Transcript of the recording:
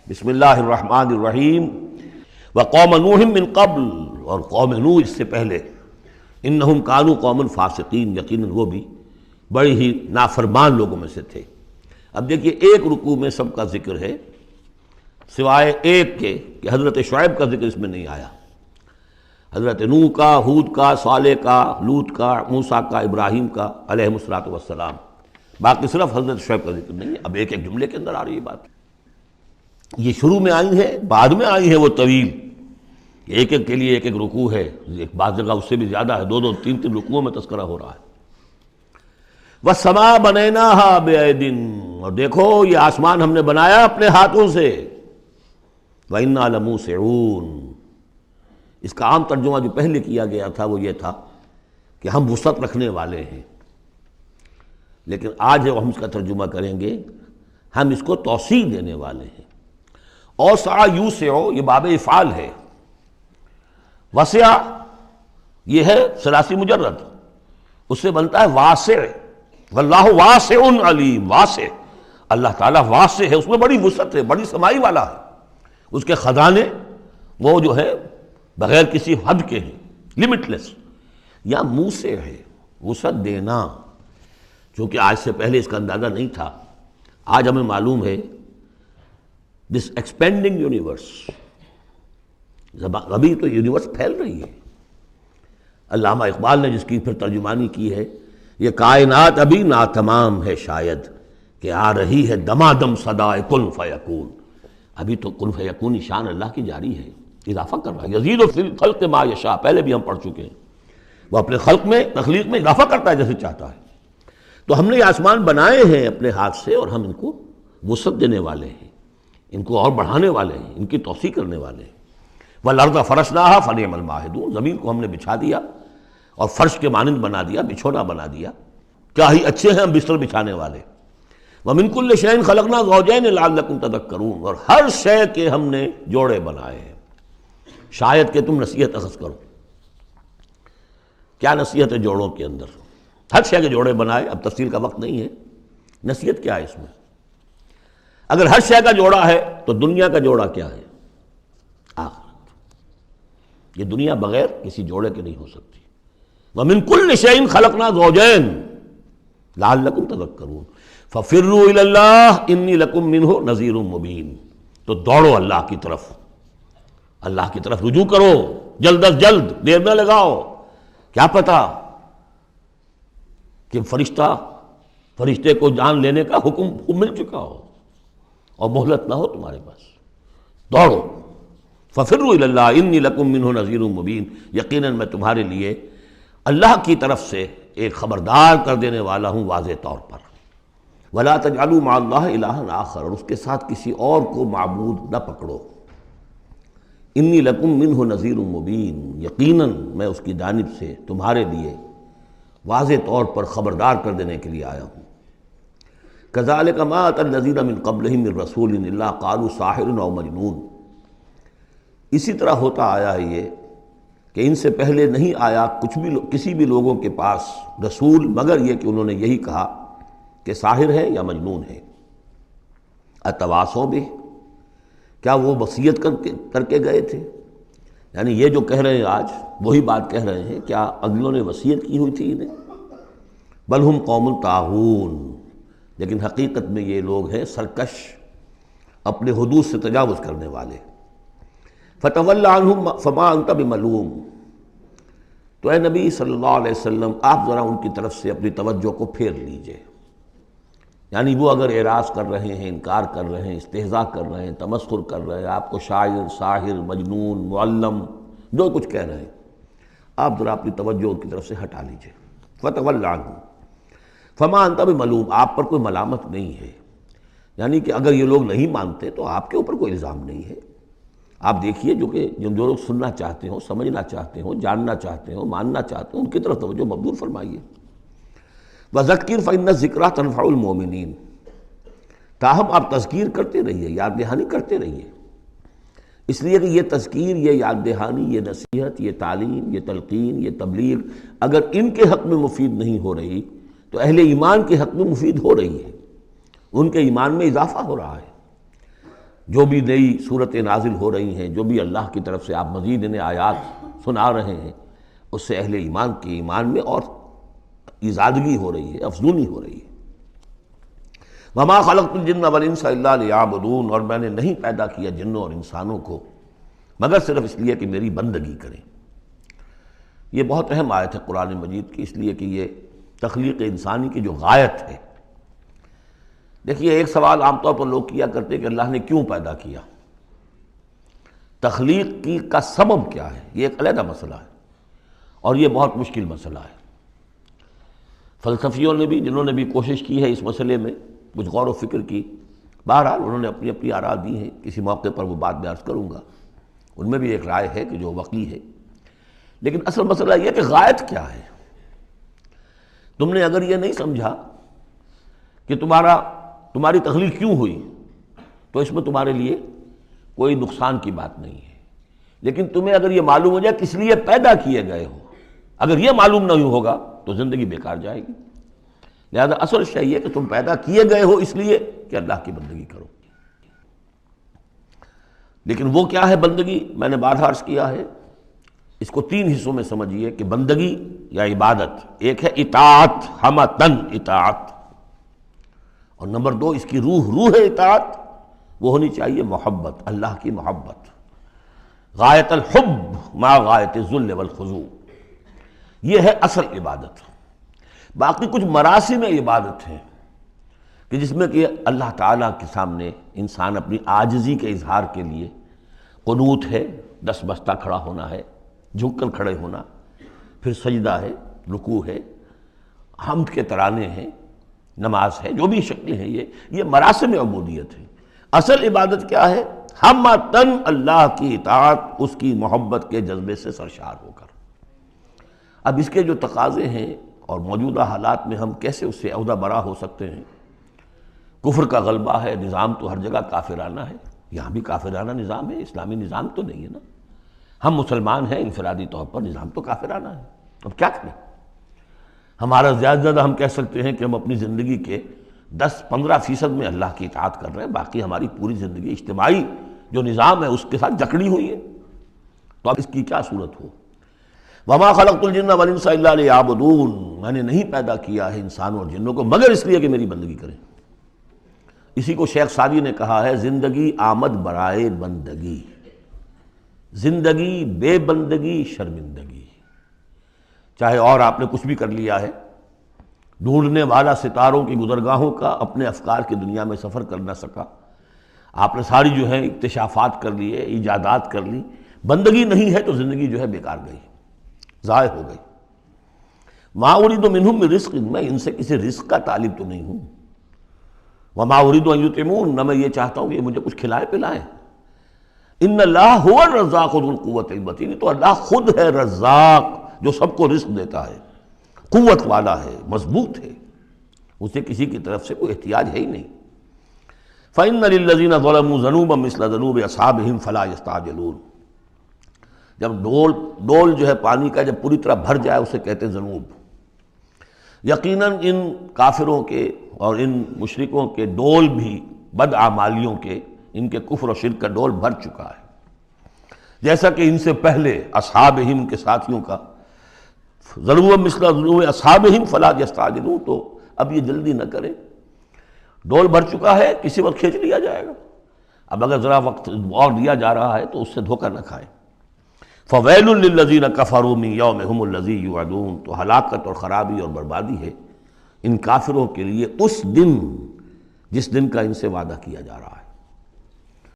بسم اللہ الرحمن الرحیم وقوم نوح من قبل، اور قوم نوح اس سے پہلے، انہم کانوا قوما فاسقین، یقیناً وہ بھی بڑے ہی نافرمان لوگوں میں سے تھے۔ اب دیکھیے ایک رکوع میں سب کا ذکر ہے سوائے ایک کے کہ حضرت شعیب کا ذکر اس میں نہیں آیا، حضرت نوح کا، ہود کا، صالح کا، لوط کا، موسیٰ کا، ابراہیم کا علیہ الصلوۃ والسلام، باقی صرف حضرت شعیب کا ذکر نہیں ہے۔ اب ایک ایک جملے کے اندر آ رہی ہے بات، یہ شروع میں آئی ہیں، بعد میں آئی ہیں وہ طویل، ایک ایک کے لیے ایک ایک رکوع ہے، بعض جگہ اس سے بھی زیادہ ہے، دو دو تین تین رکوعوں میں تذکرہ ہو رہا ہے۔ وَالسَّمَاءَ بَنَيْنَاهَا بِأَيْدٍ، اور دیکھو یہ آسمان ہم نے بنایا اپنے ہاتھوں سے، وَإِنَّا لَمُوسِعُونَ۔ اس کا عام ترجمہ جو پہلے کیا گیا تھا وہ یہ تھا کہ ہم وسعت رکھنے والے ہیں، لیکن آج ہم اس کا ترجمہ کریں گے ہم اس کو توسیع دینے والے ہیں۔ اوسع یوسع یہ باب افعال ہے، وسع یہ ہے ثلاثی مجرد، اس سے بنتا ہے واسع، واللہ واسع علیم، واسع، اللہ تعالیٰ واسع ہے، اس میں بڑی وسعت ہے، بڑی سمائی والا ہے، اس کے خزانے وہ جو ہے بغیر کسی حد کے ہیں، لمٹ لیس۔ یا موسع ہے، وسعت دینا، چونکہ آج سے پہلے اس کا اندازہ نہیں تھا، آج ہمیں معلوم ہے دس ایکسپینڈنگ یونیورس، ابھی تو یونیورس پھیل رہی ہے۔ علامہ اقبال نے جس کی پھر ترجمانی کی ہے، یہ کائنات ابھی ناتمام ہے شاید کہ آ رہی ہے دمادم صدائے کن فیکون، ابھی تو کن فیکون شان اللہ کی جاری ہے، اضافہ کر رہا ہے، یزید فی الخلق ما یشاء، پہلے بھی ہم پڑھ چکے ہیں، وہ اپنے خلق میں، تخلیق میں اضافہ کرتا ہے جیسے چاہتا ہے۔ تو ہم نے یہ آسمان بنائے ہیں اپنے ہاتھ سے، اور ہم ان کو وسعت دینے والے ہیں، ان کو اور بڑھانے والے ہیں، ان کی توسیع کرنے والے ہیں۔ وَالْأَرْضَ فَرَشْنَاهَا فَنِعْمَ الْمَاهِدُونَ، زمین کو ہم نے بچھا دیا اور فرش کے مانند بنا دیا، بچھونا بنا دیا، کیا ہی اچھے ہیں ہم بستر بچھانے والے۔ وَمِن كُلِّ شَيْءٍ خَلَقْنَا زَوْجَيْنِ لَعَلَّكُمْ تَذَكَّرُونَ، اور ہر شے کے ہم نے جوڑے بنائے ہیں شاید کہ تم نصیحت اخذ کرو۔ کیا نصیحت ہے جوڑوں کے اندر؟ ہر شے کے جوڑے بنائے، اب تفصیل کا وقت نہیں ہے، نصیحت کیا ہے اس میں؟ اگر ہر شے کا جوڑا ہے تو دنیا کا جوڑا کیا ہے؟ آخرت۔ یہ دنیا بغیر کسی جوڑے کے نہیں ہو سکتی۔ وَمِن كُلِّ شَيْءٍ خَلَقْنَا زَوْجَيْنِ لَعَلَّكُمْ تَذَكَّرُونَ فَفِرُّوا إِلَى اللَّهِ إِنِّي لَكُمْ مِنْهُ نَذِيرٌ مُبِينٌ، تو دوڑو اللہ کی طرف، اللہ کی طرف رجوع کرو، جلد از جلد، دیر نہ لگاؤ، کیا پتہ کہ فرشتے کو جان لینے کا حکم مل چکا ہو اور مہلت نہ ہو تمہارے پاس، دوڑو۔ فَفِرُّوا إِلَى اللَّهِ إِنِّي لَكُمْ مِنْهُ نَذِيرٌ مُبِينٌ، یقیناً میں تمہارے لیے اللہ کی طرف سے ایک خبردار کر دینے والا ہوں واضح طور پر۔ وَلَا تَجْعَلُوا مَعَ اللَّهِ إِلَٰهًا آخَرَ، اور اس کے ساتھ کسی اور کو معبود نہ پکڑو۔ إِنِّي لَكُمْ مِنْهُ نَذِيرٌ مُبِينٌ، یقیناً میں اس کی جانب سے تمہارے لیے واضح طور پر خبردار کر دینے کے لیے آیا ہوں۔ كَذَلِكَ مَا أَتَى الَّذِينَ مِن قَبْلِهِم مِّن رَّسُولٍ إِلَّا قَالُوا سَاحِرٌ أَوْ مَجْنُونٌ، اسی طرح ہوتا آیا ہے یہ کہ ان سے پہلے نہیں آیا کسی بھی لوگوں کے پاس رسول مگر یہ کہ انہوں نے یہی کہا کہ ساحر ہے یا مجنون ہے۔ اتواصوا بہ، کیا وہ وصیت کر کے گئے تھے؟ یعنی یہ جو کہہ رہے ہیں آج وہی بات کہہ رہے ہیں، کیا اگلوں نے وصیت کی ہوئی تھی انہیں؟ بل ہم قوم طاغون، لیکن حقیقت میں یہ لوگ ہیں سرکش، اپنے حدود سے تجاوز کرنے والے۔ فتول عنہم فما انت بملوم، تو اے نبی صلی اللہ علیہ وسلم آپ ذرا ان کی طرف سے اپنی توجہ کو پھیر لیجئے، یعنی وہ اگر اعراض کر رہے ہیں، انکار کر رہے ہیں، استہزاء کر رہے ہیں، تمسخر کر رہے ہیں، آپ کو شاعر، ساحر، مجنون، معلم جو کچھ کہہ رہے ہیں، آپ ذرا اپنی توجہ ان کی طرف سے ہٹا لیجئے۔ فتول عنہم فما انت بملوم، آپ پر کوئی ملامت نہیں ہے، یعنی کہ اگر یہ لوگ نہیں مانتے تو آپ کے اوپر کوئی الزام نہیں ہے۔ آپ دیکھیے جو لوگ سننا چاہتے ہوں، سمجھنا چاہتے ہوں، جاننا چاہتے ہوں، ماننا چاہتے ہوں، ان کی طرف توجہ مبذول فرمائیے۔ وَذَكِّرْ فَإِنَّ الذِّكْرَىٰ تَنفَعُ الْمُؤْمِنِينَ، تاہم آپ تذکیر کرتے رہیے، یاد دہانی کرتے رہیے، اس لیے کہ یہ تذکیر، یہ یاد دہانی، یہ نصیحت، یہ تعلیم، یہ تلقین، یہ تبلیغ اگر ان کے حق میں مفید نہیں ہو رہی تو اہل ایمان کے حق میں مفید ہو رہی ہے، ان کے ایمان میں اضافہ ہو رہا ہے۔ جو بھی نئی صورتیں نازل ہو رہی ہیں، جو بھی اللہ کی طرف سے آپ مزید انہیں آیات سنا رہے ہیں، اس سے اہل ایمان کے ایمان میں اور ایزادگی ہو رہی ہے، افزونی ہو رہی ہے۔ وما خلقت الجن والانس الا لیعبدون، اور میں نے نہیں پیدا کیا جنوں اور انسانوں کو مگر صرف اس لیے کہ میری بندگی کریں۔ یہ بہت اہم آیت ہے قرآن مجید کی، اس لیے کہ یہ تخلیق انسانی کی جو غایت ہے۔ دیکھیے، ایک سوال عام طور پر لوگ کیا کرتے کہ اللہ نے کیوں پیدا کیا، تخلیق کی کا سبب کیا ہے؟ یہ ایک علیحدہ مسئلہ ہے اور یہ بہت مشکل مسئلہ ہے۔ فلسفیوں نے بھی، جنہوں نے بھی کوشش کی ہے اس مسئلے میں کچھ غور و فکر کی، بہرحال انہوں نے اپنی اپنی آراء دی ہیں، کسی موقع پر وہ بات میں عرض کروں گا۔ ان میں بھی ایک رائے ہے کہ جو وقی ہے، لیکن اصل مسئلہ یہ کہ غایت کیا ہے۔ تم نے اگر یہ نہیں سمجھا کہ تمہاری تخلیق کیوں ہوئی، تو اس میں تمہارے لیے کوئی نقصان کی بات نہیں ہے۔ لیکن تمہیں اگر یہ معلوم ہو جائے کس لیے پیدا کیے گئے ہو، اگر یہ معلوم نہیں ہوگا تو زندگی بیکار جائے گی۔ لہذا اصل شے یہ کہ تم پیدا کیے گئے ہو اس لیے کہ اللہ کی بندگی کرو۔ لیکن وہ کیا ہے بندگی؟ میں نے بارہا عرض کیا ہے، اس کو تین حصوں میں سمجھیے کہ بندگی یا عبادت، ایک ہے اطاعت، ہمتن اطاعت، اور نمبر دو اس کی روح اطاعت، وہ ہونی چاہیے محبت، اللہ کی محبت، غایت الحب مع غایت الذل والخضوع، یہ ہے اصل عبادت۔ باقی کچھ مراسم عبادت ہیں کہ جس میں کہ اللہ تعالیٰ کے سامنے انسان اپنی عاجزی کے اظہار کے لیے قنوت ہے، دس بستہ کھڑا ہونا ہے، جھک کر کھڑے ہونا، پھر سجدہ ہے، رکوع ہے، حمد کے ترانے ہیں، نماز ہے، جو بھی شکلیں ہیں، یہ مراسم عبودیت ہے۔ اصل عبادت کیا ہے؟ ہمتن اللہ کی اطاعت، اس کی محبت کے جذبے سے سرشار ہو کر۔ اب اس کے جو تقاضے ہیں اور موجودہ حالات میں ہم کیسے اس سے عہدہ برا ہو سکتے ہیں؟ کفر کا غلبہ ہے، نظام تو ہر جگہ کافرانہ ہے، یہاں بھی کافرانہ نظام ہے، اسلامی نظام تو نہیں ہے نا۔ ہم مسلمان ہیں، انفرادی طور پر نظام تو کافرانہ ہے، اب کیا کریں؟ ہمارا زیادہ زیادہ ہم کہہ سکتے ہیں کہ ہم اپنی زندگی کے 10-15% میں اللہ کی اطاعت کر رہے ہیں، باقی ہماری پوری زندگی اجتماعی جو نظام ہے اس کے ساتھ جکڑی ہوئی ہے، تو اب اس کی کیا صورت ہو؟ وما خلقت الجن والانس الا لیعبدون، میں نے نہیں پیدا کیا ہے انسانوں اور جنوں کو مگر اس لیے کہ میری بندگی کریں۔ اسی کو شیخ سعدی نے کہا ہے، زندگی آمد برائے بندگی، زندگی بے بندگی شرمندگی۔ چاہے اور آپ نے کچھ بھی کر لیا ہے، ڈھونڈنے والا ستاروں کی گزرگاہوں کا اپنے افکار کی دنیا میں سفر کر نہ سکا، آپ نے ساری جو ہے اکتشافات کر لیے، ایجادات کر لی، بندگی نہیں ہے تو زندگی جو ہے بیکار گئی، ضائع ہو گئی۔ ما اريد منهم من رزق، میں ان سے کسی رزق کا طالب تو نہیں ہوں۔ وما اريد ان يطعمون، نہ میں یہ چاہتا ہوں کہ یہ مجھے کچھ کھلائے پلائیں۔ ان اللہ هو الرزاق ذو القوة المتین، تو اللہ خود ہے رزاق جو سب کو رزق دیتا ہے، قوت والا ہے، مضبوط ہے، اسے کسی کی طرف سے کوئی احتیاج ہے ہی نہیں۔ فإن للذین ظلموا ذنوبا مثل ذنوب اصحابہم فلا یستعجلون، جب ڈول جو ہے پانی کا جب پوری طرح بھر جائے اسے کہتے ہیں ذنوب۔ یقیناً ان کافروں کے اور ان مشرکوں کے ڈول بھی بدعمالیوں کے، ان کے کفر و شرک کا ڈول بھر چکا ہے، جیسا کہ ان سے پہلے اصحابہم کے ساتھیوں کا ذنوب مثل ذنوب اصحابہم فلا یستعجلون، تو اب یہ جلدی نہ کریں، ڈول بھر چکا ہے، کسی وقت کھینچ لیا جائے گا۔ اب اگر ذرا وقت اور دیا جا رہا ہے تو اس سے دھوکہ نہ کھائیں۔ فویل للذین کفروا من یومہم الذی یوعدون، تو ہلاکت اور خرابی اور بربادی ہے ان کافروں کے لیے اس دن جس دن کا ان سے وعدہ کیا جا رہا ہے۔